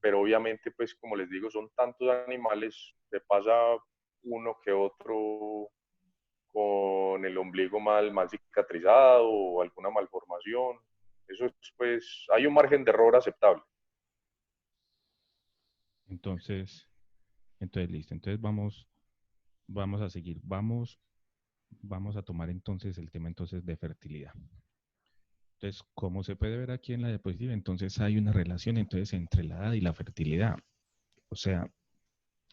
pero obviamente, pues como les digo, son tantos animales, le pasa uno que otro con el ombligo mal cicatrizado o alguna malformación. Eso es, pues, hay un margen de error aceptable. Entonces listo. Entonces vamos a seguir. Vamos a tomar entonces el tema entonces de fertilidad. Entonces, como se puede ver aquí en la diapositiva, entonces hay una relación entonces entre la edad y la fertilidad. O sea,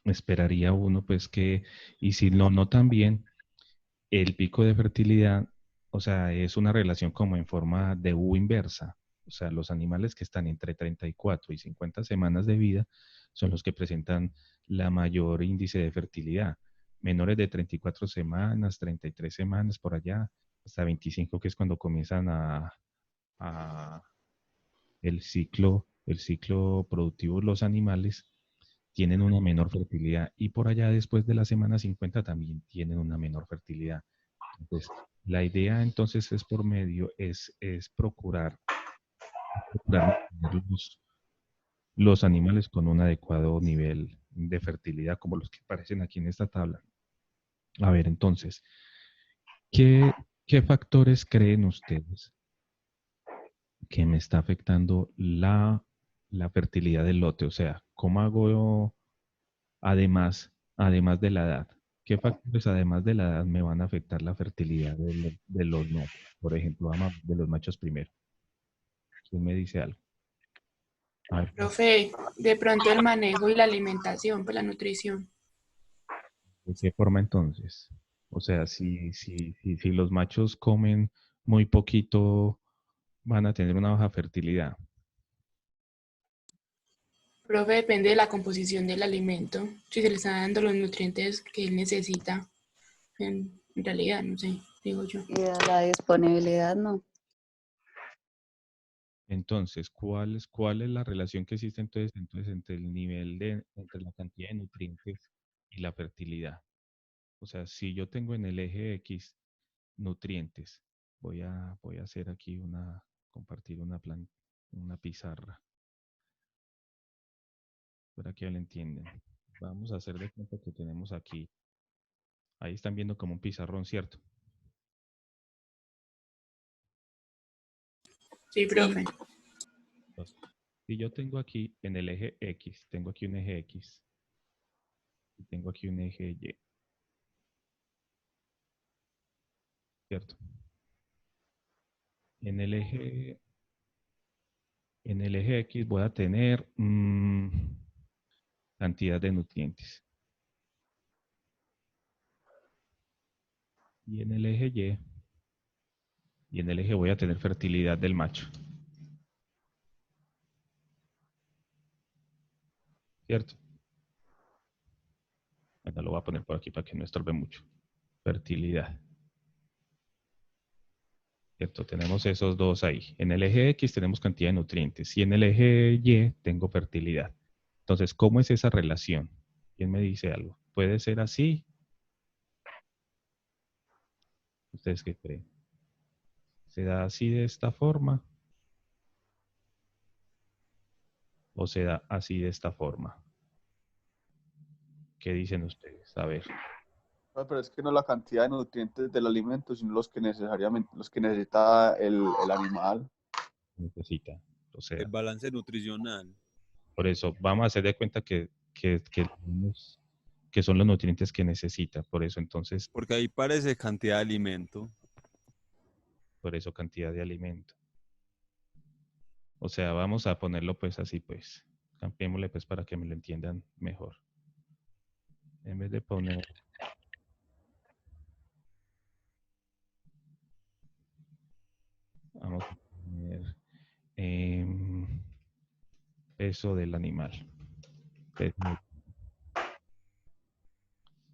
esperaría uno pues que, y si no también, el pico de fertilidad, o sea, es una relación como en forma de U inversa. O sea, los animales que están entre 34 y 50 semanas de vida son los que presentan la mayor índice de fertilidad. Menores de 34 semanas, 33 semanas por allá, hasta 25, que es cuando comienzan a el ciclo productivo de los animales, tienen una menor fertilidad, y por allá después de la semana 50 también tienen una menor fertilidad. Entonces, la idea entonces es por medio, es procurar mantener los animales con un adecuado nivel de fertilidad, como los que aparecen aquí en esta tabla. A ver, entonces, ¿qué, qué factores creen ustedes que me está afectando la fertilidad del lote? O sea, ¿cómo hago además de la edad? ¿Qué factores además de la edad me van a afectar la fertilidad de los machos? Por ejemplo, vamos a hablar de los machos primero. ¿Quién me dice algo? A ver, Profe, de pronto el manejo y la alimentación, pues la nutrición. ¿de qué forma entonces? O sea, si los machos comen muy poquito, van a tener una baja fertilidad. Profe, depende de la composición del alimento, si se le está dando los nutrientes que él necesita, en realidad, no sé, digo yo. Y de la disponibilidad, no. Entonces, cuál es la relación que existe entonces entre el nivel entre la cantidad de nutrientes y la fertilidad? O sea, si yo tengo en el eje X nutrientes, voy a hacer aquí compartir una pizarra para que lo entiendan. Vamos a hacer de cuenta que tenemos aquí, ahí están viendo como un pizarrón, ¿cierto? Sí, profe. Entonces, si yo tengo aquí en el eje X, tengo aquí un eje X y tengo aquí un eje Y, ¿cierto? En el eje, en el eje X voy a tener cantidad de nutrientes. Y en el eje y en el eje voy a tener fertilidad del macho, ¿cierto? Bueno, lo voy a poner por aquí para que no estorbe mucho. Fertilidad. ¿Cierto? Tenemos esos dos ahí. En el eje X tenemos cantidad de nutrientes y en el eje Y tengo fertilidad. Entonces, ¿cómo es esa relación? ¿Quién me dice algo? ¿Puede ser así? ¿Ustedes qué creen? ¿Se da así de esta forma? ¿O se da así de esta forma? ¿Qué dicen ustedes? A ver. Pero es que no la cantidad de nutrientes del alimento, sino los que necesita el animal. Necesita. O sea, El balance nutricional. por eso vamos a hacer de cuenta que son los nutrientes que necesita. Por eso entonces, Porque ahí parece cantidad de alimento. por eso cantidad de alimento. O sea, vamos a ponerlo pues así pues. Cambiémosle pues para que me lo entiendan mejor. En vez de poner... Vamos a poner peso del animal. Peso.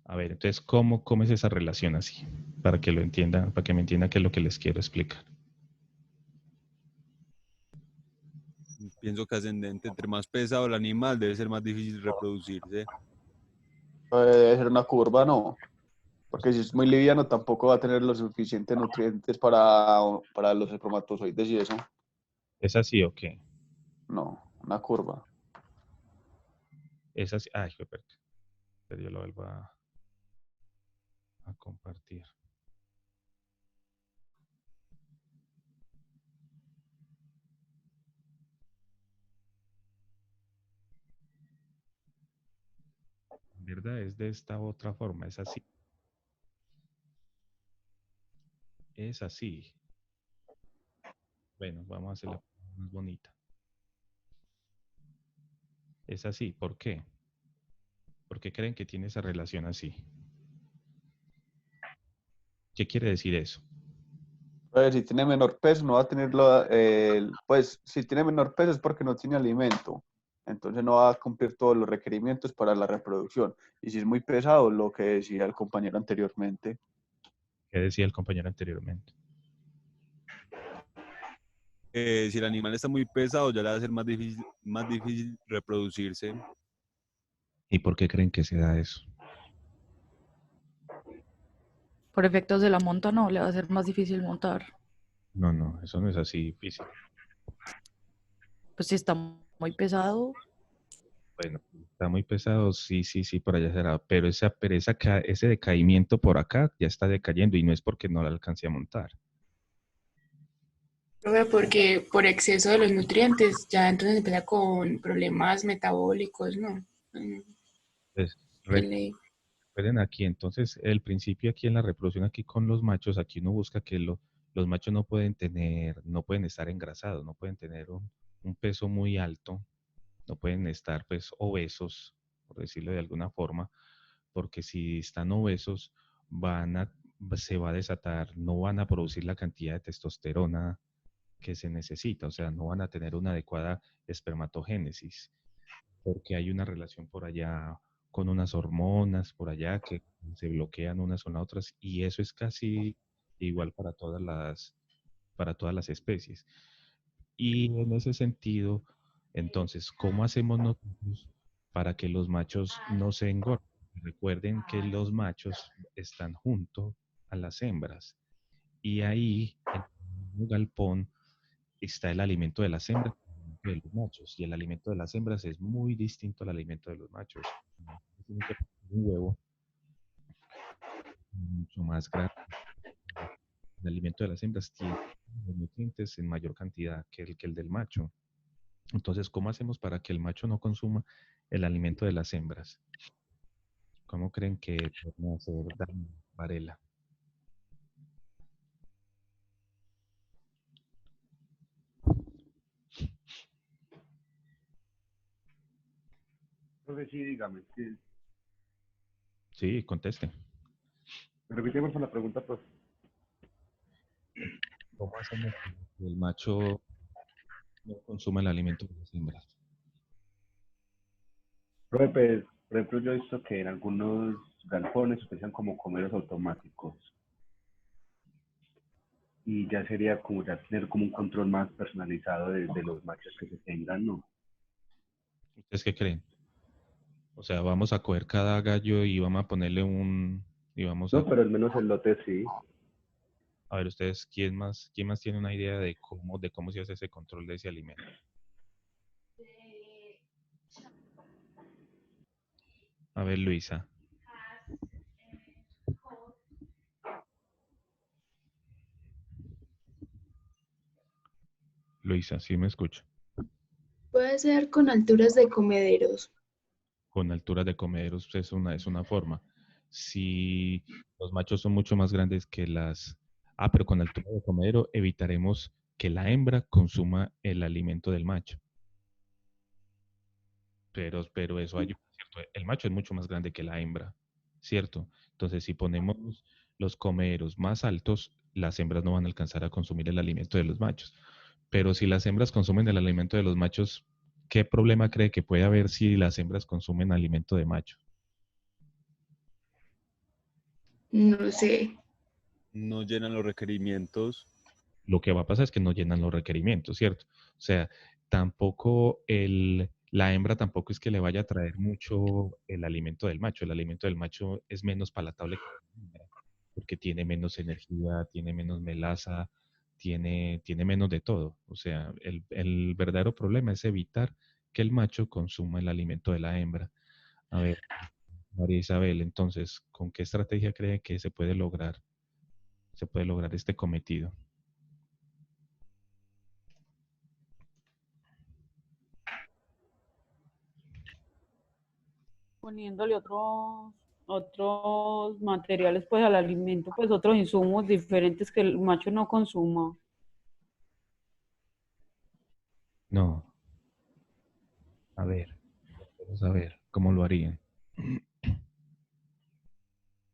A ver, entonces, ¿cómo es esa relación así? Para que lo entiendan, para que me entiendan qué es lo que les quiero explicar. Pienso que ascendente. Entre más pesado el animal, debe ser más difícil reproducirse. Debe ser una curva, ¿no? Porque si es muy liviano, tampoco va a tener los suficientes nutrientes para los espermatozoides y eso. ¿Es así o qué? No, una curva. Es así. Ay, pero yo lo vuelvo a compartir. En verdad es de esta otra forma, es así. Es así. Bueno, vamos a hacerla más bonita. Es así. ¿Por qué? ¿Por qué creen que tiene esa relación así? ¿Qué quiere decir eso? Pues si tiene menor peso, no va a tenerlo, pues si tiene menor peso es porque no tiene alimento. Entonces no va a cumplir todos los requerimientos para la reproducción. Y si es muy pesado, lo que decía el compañero anteriormente. ¿Qué decía el compañero anteriormente? Si el animal está muy pesado, ya le va a ser más difícil reproducirse. ¿Y por qué creen que se da eso? Por efectos de la monta, no, le va a ser más difícil montar. No, eso no es así difícil. Pues si está muy pesado, Bueno, está muy pesado, sí, por allá será, pero ese decaimiento por acá ya está decayendo y no es porque no la alcance a montar. Profe, porque por exceso de los nutrientes ya entonces empieza con problemas metabólicos, ¿no? Entonces, ¿Qué le- recuerden aquí, entonces, el principio aquí en la reproducción, aquí con los machos, aquí uno busca que los machos no pueden estar engrasados, no pueden tener un peso muy alto, no pueden estar pues obesos, por decirlo de alguna forma, porque si están obesos se va a desatar, no van a producir la cantidad de testosterona que se necesita, o sea, no van a tener una adecuada espermatogénesis, porque hay una relación por allá con unas hormonas por allá que se bloquean unas con las otras y eso es casi igual para todas las especies. Y en ese sentido, entonces, ¿cómo hacemos nosotros para que los machos no se engorden? Recuerden que los machos están junto a las hembras y ahí en el mismo galpón está el alimento de las hembras y el alimento de los machos. Y el alimento de las hembras es muy distinto al alimento de los machos. Tienen que poner un huevo mucho más grande. El alimento de las hembras tiene los nutrientes en mayor cantidad que el del macho. Entonces, ¿cómo hacemos para que el macho no consuma el alimento de las hembras? ¿Cómo creen que pueden hacer daño, Varela? Profe, sí, dígame. Sí. Sí, conteste. Repíteme por la pregunta, profe. ¿Cómo hacemos para que el macho no consuma el alimento de las hembras? Profe, pues, por ejemplo, yo he visto que en algunos galpones utilizan como comeros automáticos. Y ya sería como ya tener como un control más personalizado de los machos que se tengan, ¿no? ¿Ustedes qué creen? O sea, vamos a coger cada gallo y vamos a ponerle y vamos No, pero al menos el lote sí. a ver ustedes, quién más tiene una idea de cómo se hace ese control de ese alimento? A ver, Luisa. Luisa, ¿sí me escucha? Puede ser con alturas de comederos. Con alturas de comederos es una forma. Si los machos son mucho más grandes que las... Ah, pero con altura de comedero evitaremos que la hembra consuma el alimento del macho. Pero eso ayuda, ¿cierto? El macho es mucho más grande que la hembra, ¿cierto? Entonces, si ponemos los comeros más altos, las hembras no van a alcanzar a consumir el alimento de los machos. Pero si las hembras consumen el alimento de los machos, ¿qué problema cree que puede haber si las hembras consumen alimento de macho? No sé. No llenan los requerimientos. Lo que va a pasar es que no llenan los requerimientos, ¿cierto? O sea, tampoco la hembra tampoco es que le vaya a traer mucho el alimento del macho. El alimento del macho es menos palatable que la hembra, porque tiene menos energía, tiene menos melaza, tiene menos de todo. O sea, el verdadero problema es evitar que el macho consuma el alimento de la hembra. A ver, María Isabel, entonces, ¿con qué estrategia cree que se puede lograr este cometido? Poniéndole otros materiales pues al alimento, pues otros insumos diferentes que el macho no consuma. No, a ver, vamos a ver, ¿cómo lo harían?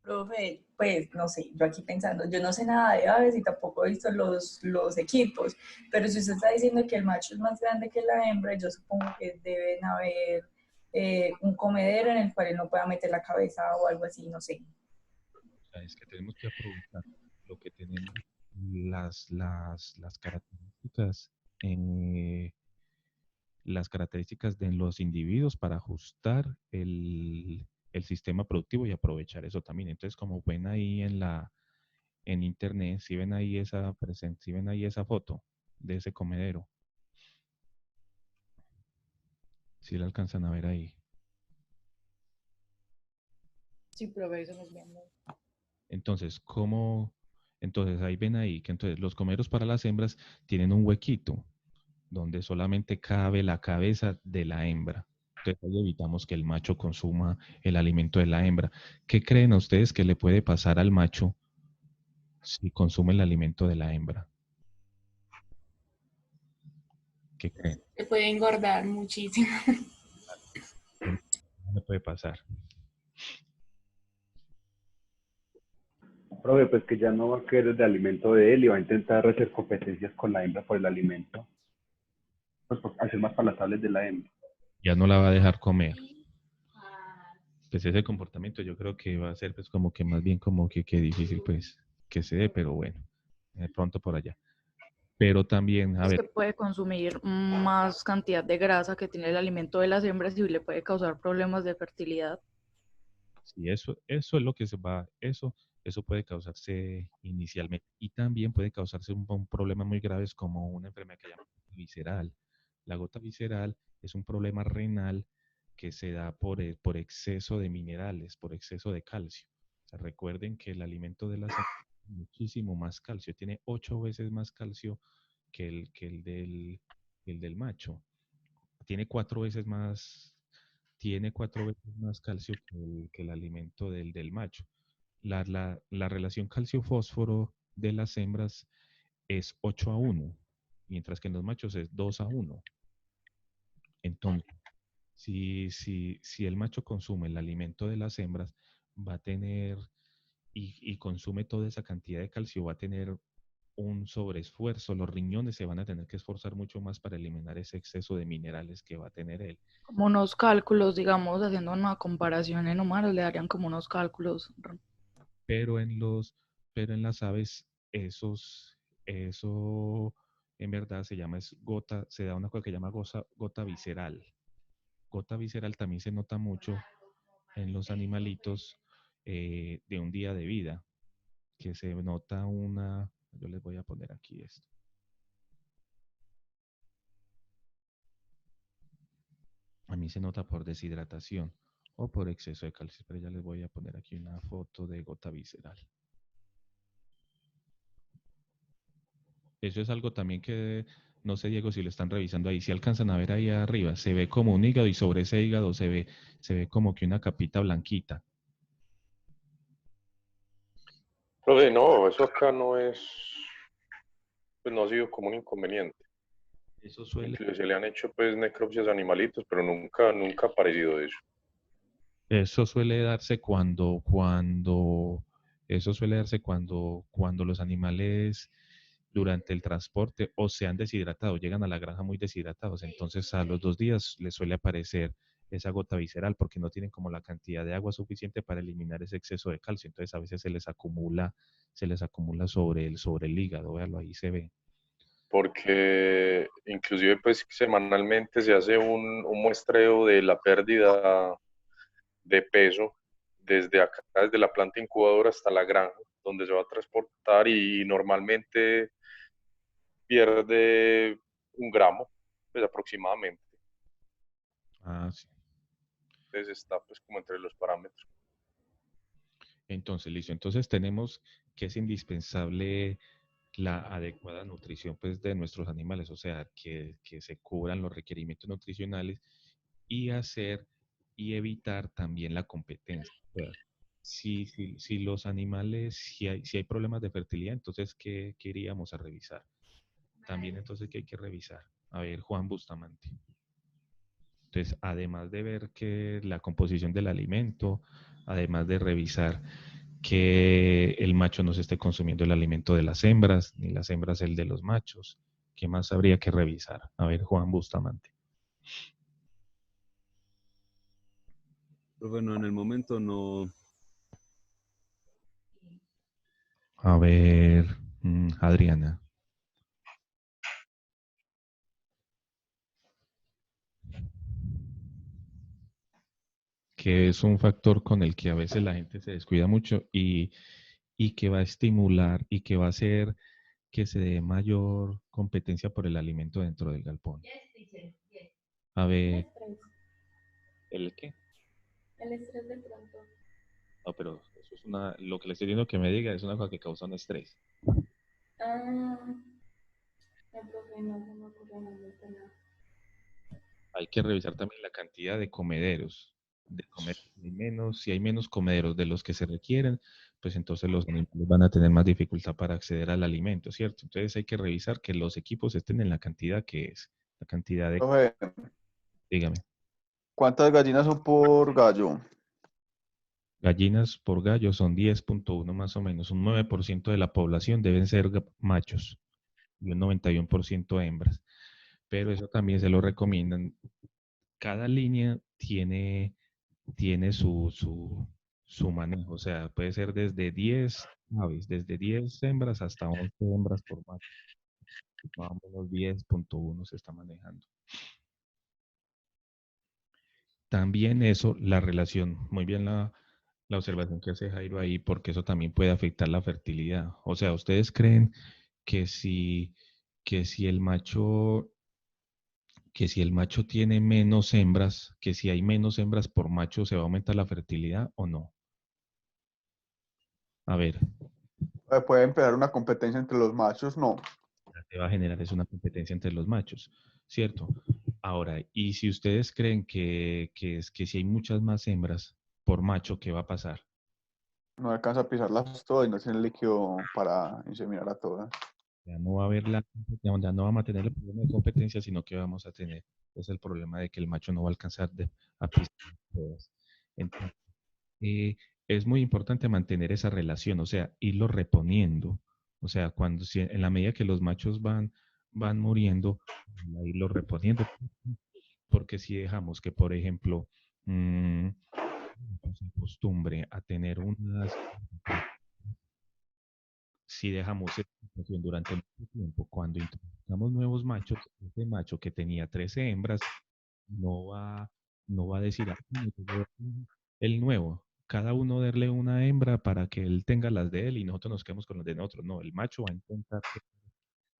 Profe, pues no sé, yo aquí pensando, yo no sé nada de aves y tampoco he visto los equipos, pero si usted está diciendo que el macho es más grande que la hembra, yo supongo que deben haber un comedero en el cual él no pueda meter la cabeza o algo así, no sé. O sea, es que tenemos que aprovechar lo que tenemos, las características, eh, las características de los individuos para ajustar el sistema productivo y aprovechar eso también. Entonces, como ven ahí en internet, si ven ahí si ven ahí esa foto de ese comedero, si la alcanzan a ver ahí. Sí, profe, eso nos viendo. Entonces, entonces ahí ven ahí que entonces los comeros para las hembras tienen un huequito donde solamente cabe la cabeza de la hembra. Entonces ahí evitamos que el macho consuma el alimento de la hembra. ¿Qué creen ustedes que le puede pasar al macho si consume el alimento de la hembra? ¿Qué creen? Se puede engordar muchísimo. ¿Qué le puede pasar? Profe, pues que ya no va a querer el alimento de él y va a intentar hacer competencias con la hembra por el alimento. Pues por hacer más palatables de la hembra. Ya no la va a dejar comer. Pues ese comportamiento yo creo que va a ser pues como que más bien como que difícil pues que se dé, pero bueno, pronto por allá. Pero también, a Es ver, que puede consumir más cantidad de grasa que tiene el alimento de las hembras y le puede causar problemas de fertilidad. si eso es lo que eso puede causarse inicialmente. Y también puede causarse un problema muy grave como una enfermedad que se llama visceral. La gota visceral es un problema renal que se da por exceso de minerales, por exceso de calcio. O sea, recuerden que el alimento de las hembras tiene muchísimo más calcio, tiene 8 veces más calcio que el del macho. Tiene 4 veces más, tiene 4 veces más calcio que el alimento del macho. La relación calcio-fósforo de las hembras es 8:1, mientras que en los machos es 2:1. Entonces, si el macho consume el alimento de las hembras, va a tener y consume toda esa cantidad de calcio, va a tener un sobreesfuerzo. Los riñones se van a tener que esforzar mucho más para eliminar ese exceso de minerales que va a tener él. Como unos cálculos, digamos, haciendo una comparación en humanos, le darían como unos cálculos. Pero pero en las aves, eso en verdad se llama se da una cosa que se llama gota visceral. Gota visceral también se nota mucho en los animalitos de un día de vida, que se nota yo les voy a poner aquí esto. A mí se nota por deshidratación o por exceso de calcio, pero ya les voy a poner aquí una foto de gota visceral. Eso es algo también que, no sé, Diego, si lo están revisando ahí, si alcanzan a ver ahí arriba, se ve como un hígado y sobre ese hígado se ve como que una capita blanquita. Profe, no, eso acá no pues no ha sido como un inconveniente. Eso suele, Incluso se le han hecho pues necropsias a animalitos, pero nunca ha aparecido eso. eso suele darse eso suele darse cuando los animales durante el transporte o se han deshidratado, llegan a la granja muy deshidratados, entonces a los 2 días les suele aparecer esa gota visceral porque no tienen como la cantidad de agua suficiente para eliminar ese exceso de calcio, entonces a veces se les acumula sobre el hígado, véalo, ahí se ve. Porque inclusive pues semanalmente se hace un muestreo de la pérdida de peso desde acá, desde la planta incubadora hasta la granja, donde se va a transportar y normalmente pierde 1 gramo, pues aproximadamente. Ah, sí. Entonces está pues como entre los parámetros. Entonces, listo. Entonces tenemos que es indispensable la adecuada nutrición pues, de nuestros animales, o sea, que se cubran los requerimientos nutricionales y hacer y evitar también la competencia. O sea, si los animales, si hay problemas de fertilidad, entonces, ¿qué iríamos a revisar? También entonces, ¿qué hay que revisar? A ver, Juan Bustamante. Entonces, además de ver que la composición del alimento, además de revisar que el macho no se esté consumiendo el alimento de las hembras, ni las hembras el de los machos, ¿qué más habría que revisar? A ver, Juan Bustamante. Bueno, en el momento no. A ver, Adriana. Que es un factor con el que a veces la gente se descuida mucho y que va a estimular y que va a hacer que se dé mayor competencia por el alimento dentro del galpón. A ver, ¿el qué? El estrés de pronto. No, pero eso es lo que le estoy diciendo que me diga es una cosa que causa un estrés. Ah, no, profe, no se me ocurre nada. Hay que revisar también la cantidad de comederos. Si hay menos comederos de los que se requieren, pues entonces los animales van a tener más dificultad para acceder al alimento, ¿cierto? Entonces hay que revisar que los equipos estén en la cantidad que es, la cantidad de... Profe, Dígame. ¿cuántas gallinas son por gallo? Gallinas por gallo son 10.1 más o menos. Un 9% de la población deben ser machos y un 91% hembras. Pero eso también se lo recomiendan. Cada línea tiene su manejo. O sea, puede ser desde 10 aves, desde 10 hembras hasta 11 hembras por macho. Más o menos 10.1 se está manejando. También eso, la relación, muy bien la observación que hace Jairo ahí, porque eso también puede afectar la fertilidad. O sea, ¿ustedes creen que que si el macho, que si el macho tiene menos hembras, que si hay menos hembras por macho, se va a aumentar la fertilidad o no? A ver, ¿Puede empezar una competencia entre los machos? No. se va a generar es una competencia entre los machos, ¿cierto? Ahora, y si ustedes creen que si hay muchas más hembras por macho, ¿qué va a pasar? No alcanza a pisarlas todas y no tiene líquido para inseminar a todas. Ya no va a haber ya no vamos a tener el problema de competencia, sino que vamos a tener es el problema de que el macho no va a alcanzar a pisar todas. Entonces, es muy importante mantener esa relación, o sea, irlo reponiendo. O sea, en la medida que los machos van muriendo, irlo reponiendo. Porque si dejamos que, por ejemplo, se acostumbre a tener si dejamos esta situación durante mucho tiempo, cuando introduzcamos nuevos machos, ese macho que tenía 13 hembras no va, no va a decir, el nuevo, cada uno darle una hembra para que él tenga las de él y nosotros nos quedemos con las de nosotros. No, el macho va a intentar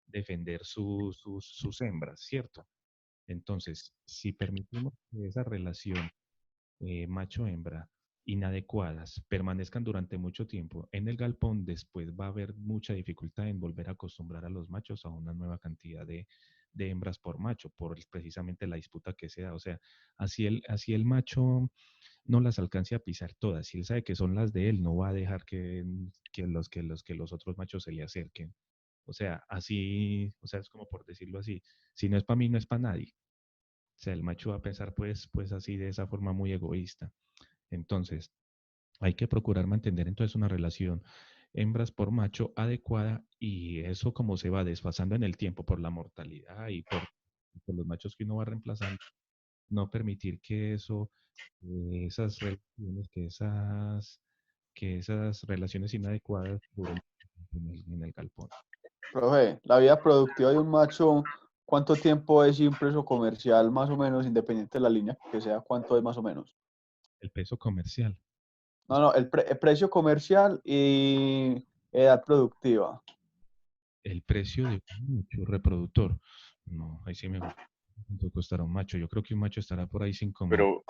defender sus hembras, ¿cierto? Entonces, si permitimos que esa relación macho-hembra inadecuadas permanezcan durante mucho tiempo en el galpón, después va a haber mucha dificultad en volver a acostumbrar a los machos a una nueva cantidad de hembras por macho, por precisamente la disputa que se da. O sea, así el macho no las alcance a pisar todas. Si él sabe que son las de él, no va a dejar que los otros machos se le acerquen. O sea, así, o sea, es como por decirlo así, si no es para mí, no es para nadie. O sea, el macho va a pensar pues así de esa forma muy egoísta. Entonces, hay que procurar mantener entonces una relación hembras por macho adecuada y eso como se va desfasando en el tiempo por la mortalidad y por los machos que uno va reemplazando, no permitir que esas relaciones, que esas relaciones inadecuadas duren en el galpón. Profe, la vida productiva de un macho, ¿cuánto tiempo es y un precio comercial más o menos, independiente de la línea que sea, cuánto es más o menos? El peso comercial. No, el precio comercial y edad productiva. El precio de un macho reproductor. No, ahí sí me gusta. ¿Cuánto costará un macho? Yo creo que un macho estará por ahí 5.000. Pero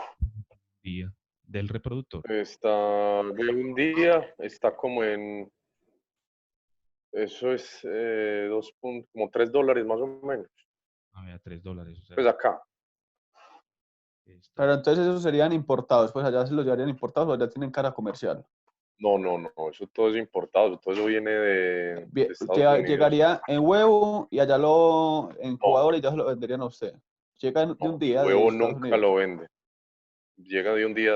día del reproductor. Está de un día, está como en, eso es como $3 más o menos. A ver, $3. O sea, Pues acá. Pero entonces esos serían importados, pues allá se los llevarían importados o allá tienen cara comercial. No, eso todo es importado, todo eso viene de Estados Unidos. Llegaría en huevo y allá en No, incubador y ya se lo venderían a usted. Llega de un día de huevo Estados nunca Unidos. lo vende. Llega de un día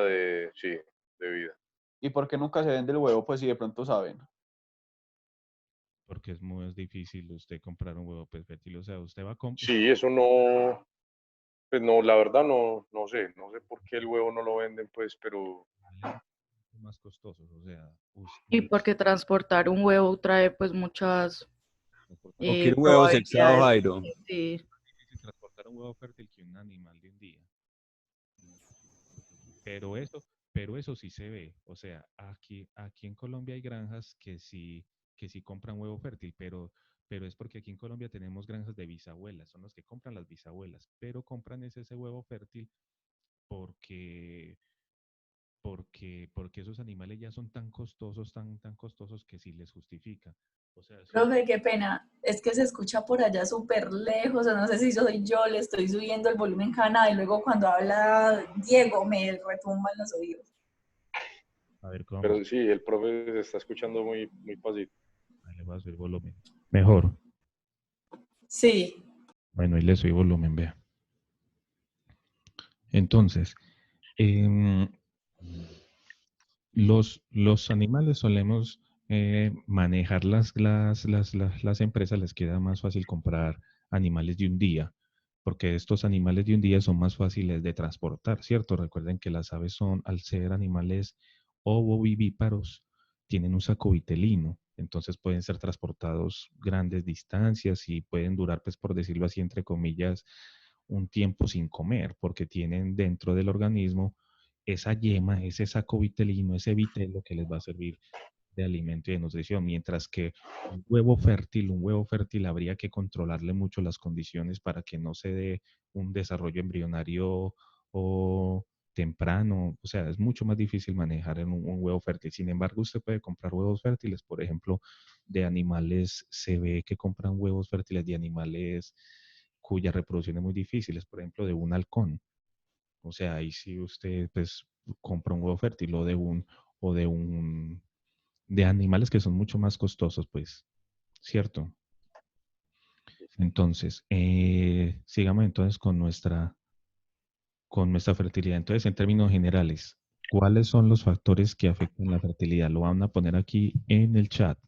sí, de vida. ¿Y por qué nunca se vende el huevo? Pues si de pronto saben. porque es muy difícil usted comprar un huevo pues fértil. O sea, usted va a comprar. Sí, eso no, pues no, la verdad no sé por qué el huevo no lo venden, pues, pero más costosos, o sea, Y porque transportar un huevo trae pues muchas ¿O quiere un huevo sexado, probabilidades. Jairo? Sí. es difícil transportar un huevo fértil que un animal de un día. Pero eso sí se ve. O sea, aquí en Colombia hay granjas que sí compran huevo fértil, pero es porque aquí en Colombia tenemos granjas de bisabuelas, son los que compran las bisabuelas, pero compran ese huevo fértil porque esos animales ya son tan costosos, tan costosos que sí les justifica. O sea, Profe, qué pena, es que se escucha por allá súper lejos, o no sé si soy yo, le estoy subiendo el volumen cada y luego cuando habla Diego me retumban los oídos. A ver, ¿cómo? Pero sí, el profe se está escuchando muy pasito. Ahí le voy a subir volumen. Mejor. Sí. Bueno, ahí le subí volumen, vea. Entonces, los animales solemos manejar las empresas, les queda más fácil comprar animales de un día, porque estos animales de un día son más fáciles de transportar, ¿cierto? Recuerden que las aves son, al ser animales ovovivíparos, tienen un saco vitelino, entonces pueden ser transportados grandes distancias y pueden durar, pues por decirlo así, entre comillas, un tiempo sin comer, porque tienen dentro del organismo esa yema, ese saco vitelino, ese vitelo que les va a servir de alimento y de nutrición, mientras que un huevo fértil habría que controlarle mucho las condiciones para que no se dé un desarrollo embrionario o temprano, o sea, es mucho más difícil manejar en un huevo fértil. Sin embargo, usted puede comprar huevos fértiles, por ejemplo, de animales, se ve que compran huevos fértiles de animales cuya reproducción es muy difícil, por ejemplo, de un halcón. O sea, ahí sí usted pues compra un huevo fértil de animales que son mucho más costosos, pues, ¿cierto? Entonces, sigamos entonces con nuestra fertilidad. Entonces, en términos generales, ¿cuáles son los factores que afectan la fertilidad? Lo van a poner aquí en el chat.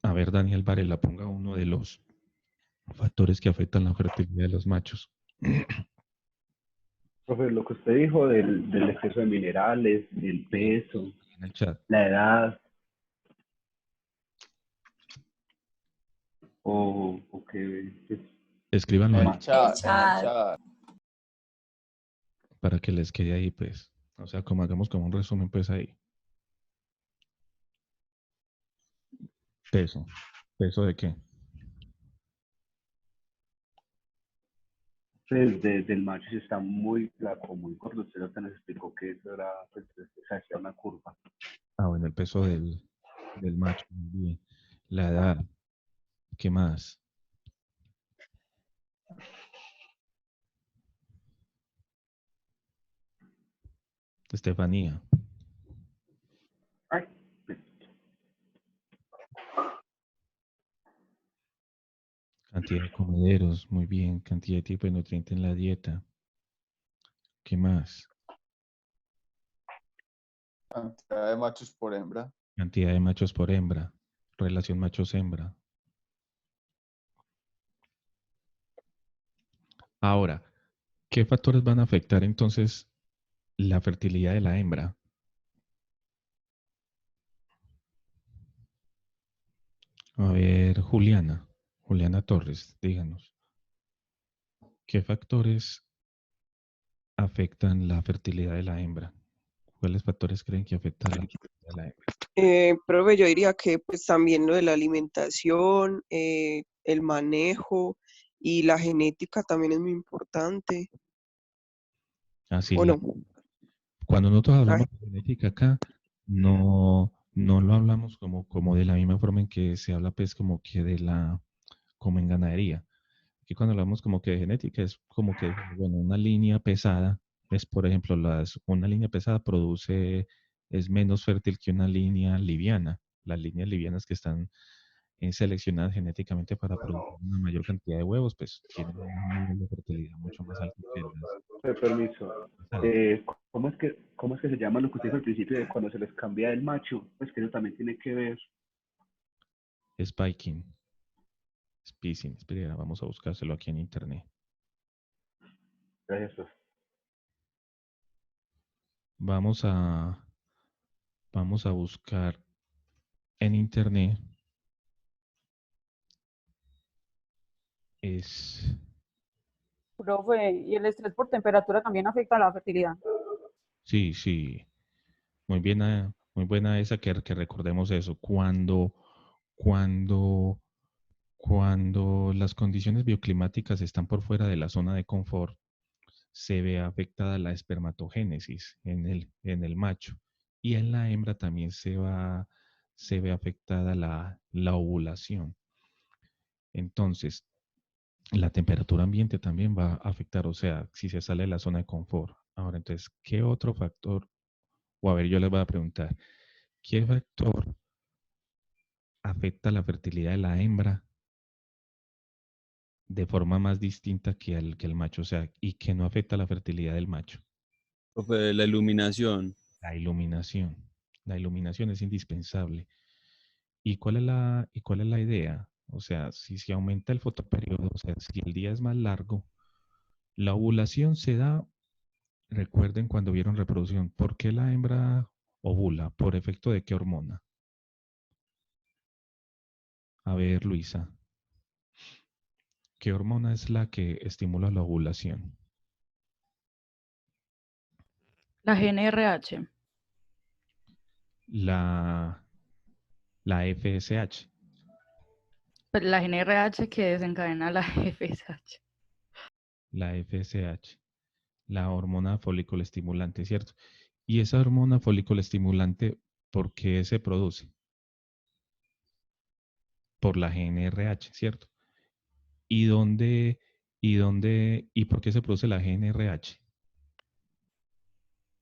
A ver, Daniel Varela, ponga uno de los factores que afectan la fertilidad de los machos. Profe, lo que usted dijo del exceso de minerales, el peso, En el chat. la edad, o que... Escríbanlo En ahí el chat. para que les quede ahí, pues. O sea, como hagamos como un resumen, pues ahí. Peso. ¿Peso de qué? Pues del macho si está muy flaco, muy gordo, usted lo que nos explicó que eso era, pues, era una curva. Ah, bueno, el peso del macho. Muy bien. La edad. ¿Qué más? Estefanía. Ay. Cantidad de comederos. Muy bien. Cantidad de tipo de nutriente en la dieta. ¿Qué más? Cantidad de machos por hembra. Cantidad de machos por hembra. Relación machos-hembra. Ahora, ¿qué factores van a afectar entonces la fertilidad de la hembra? A ver, Juliana Torres, díganos. ¿Qué factores afectan la fertilidad de la hembra? ¿Cuáles factores creen que afectan la fertilidad de la hembra? Profe, yo diría que pues también lo de la alimentación, el manejo y la genética también es muy importante. Así, ¿o no? cuando nosotros Ah, hablamos de genética acá, no lo hablamos como de la misma forma en que se habla, pues, como que como en ganadería. Aquí cuando hablamos como que de genética es como que, bueno, una línea pesada es, por ejemplo, una línea pesada es menos fértil que una línea liviana. Las líneas livianas que están seleccionadas genéticamente para producir una mayor cantidad de huevos, pues tienen un nivel de fertilidad mucho más alto que las Permiso. pesadas. ¿Cómo es que se llama lo que usted dijo al principio de cuando se les cambia el macho? Pues que eso también tiene que ver. Spiking, spacing, espera, vamos a buscárselo aquí en internet. Gracias. Vamos a buscar en internet es Profe, ¿y el estrés por temperatura también afecta a la fertilidad? sí, sí, muy buena esa que recordemos eso. Cuando, cuando las condiciones bioclimáticas están por fuera de la zona de confort, se ve afectada la espermatogénesis en el macho y en la hembra también se ve afectada la ovulación. Entonces, la temperatura ambiente también va a afectar, o sea, si se sale de la zona de confort. Ahora, entonces, ¿qué otro factor? O a ver, yo les voy a preguntar, ¿qué factor afecta la fertilidad de la hembra de forma más distinta que el macho? O sea, y que no afecta la fertilidad del macho. Profe, la iluminación. La iluminación. La iluminación es indispensable. ¿Y cuál es la idea? O sea, si se aumenta el fotoperiodo, o sea, si el día es más largo, la ovulación se da, recuerden cuando vieron reproducción, ¿por qué la hembra ovula? ¿Por efecto de qué hormona? A ver, Luisa, ¿qué hormona es la que estimula la ovulación? La GNRH. La, la FSH. Pues la GNRH que desencadena la FSH. La FSH, la hormona folículo estimulante, ¿cierto? Y esa hormona folículo estimulante, ¿por qué se produce? Por la GNRH, ¿cierto? ¿Y y por qué se produce la GNRH?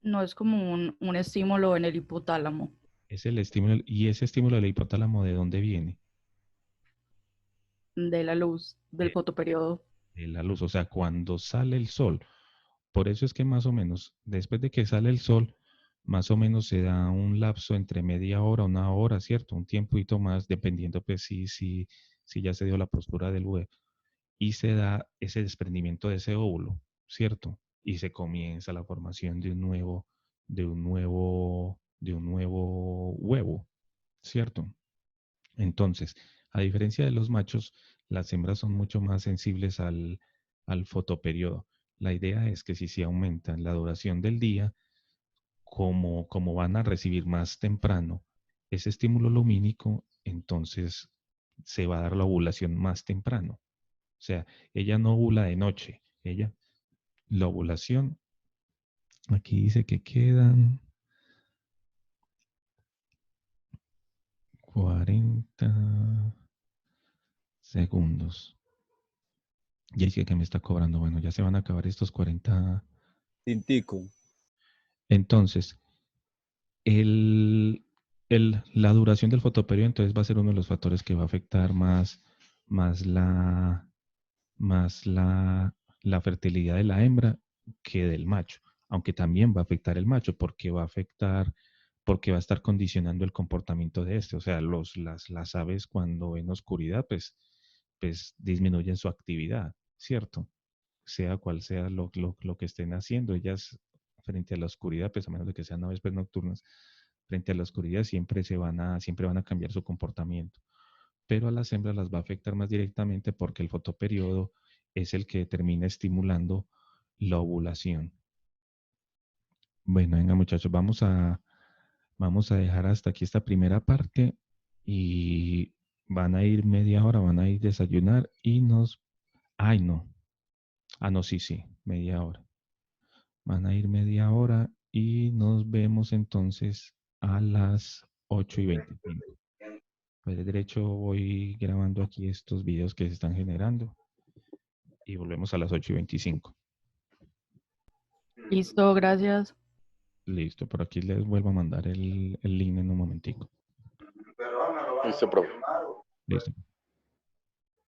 No es como un estímulo en el hipotálamo. Es el estímulo, y ese estímulo del hipotálamo, ¿de dónde viene? De la luz del De, fotoperiodo. de la luz, o sea, cuando sale el sol. Por eso es que más o menos, después de que sale el sol, más o menos se da un lapso entre media hora, una hora, ¿cierto? Un tiempito más, dependiendo pues si ya se dio la postura del huevo. Y se da ese desprendimiento de ese óvulo, ¿cierto? Y se comienza la formación de un nuevo huevo, ¿cierto? Entonces, a diferencia de los machos, las hembras son mucho más sensibles al fotoperiodo. La idea es que si se aumenta la duración del día, como van a recibir más temprano ese estímulo lumínico, entonces se va a dar la ovulación más temprano. O sea, ella no ovula de noche, la ovulación, aquí dice que quedan 40 segundos. Y dice que me está cobrando, bueno, ya se van a acabar estos 40. Tintico. Entonces, la duración del fotoperiodo entonces va a ser uno de los factores que va a afectar más la fertilidad de la hembra que del macho, aunque también va a afectar el macho porque va a estar condicionando el comportamiento de este. O sea, las aves cuando ven oscuridad, pues disminuyen su actividad, ¿cierto? Sea cual sea lo que estén haciendo, ellas frente a la oscuridad, pues a menos de que sean aves pues, nocturnas, frente a la oscuridad siempre van a cambiar su comportamiento. Pero a las hembras las va a afectar más directamente porque el fotoperiodo es el que termina estimulando la ovulación. Bueno, venga muchachos, vamos a dejar hasta aquí esta primera parte y van a ir media hora, van a ir a desayunar y ay no, sí, media hora. Van a ir media hora y nos vemos entonces a las 8:25. Pues de derecho voy grabando aquí estos videos que se están generando y volvemos a las 8:25. Listo, gracias. Listo, por aquí les vuelvo a mandar el link en un momentico. Listo, profe. Listo.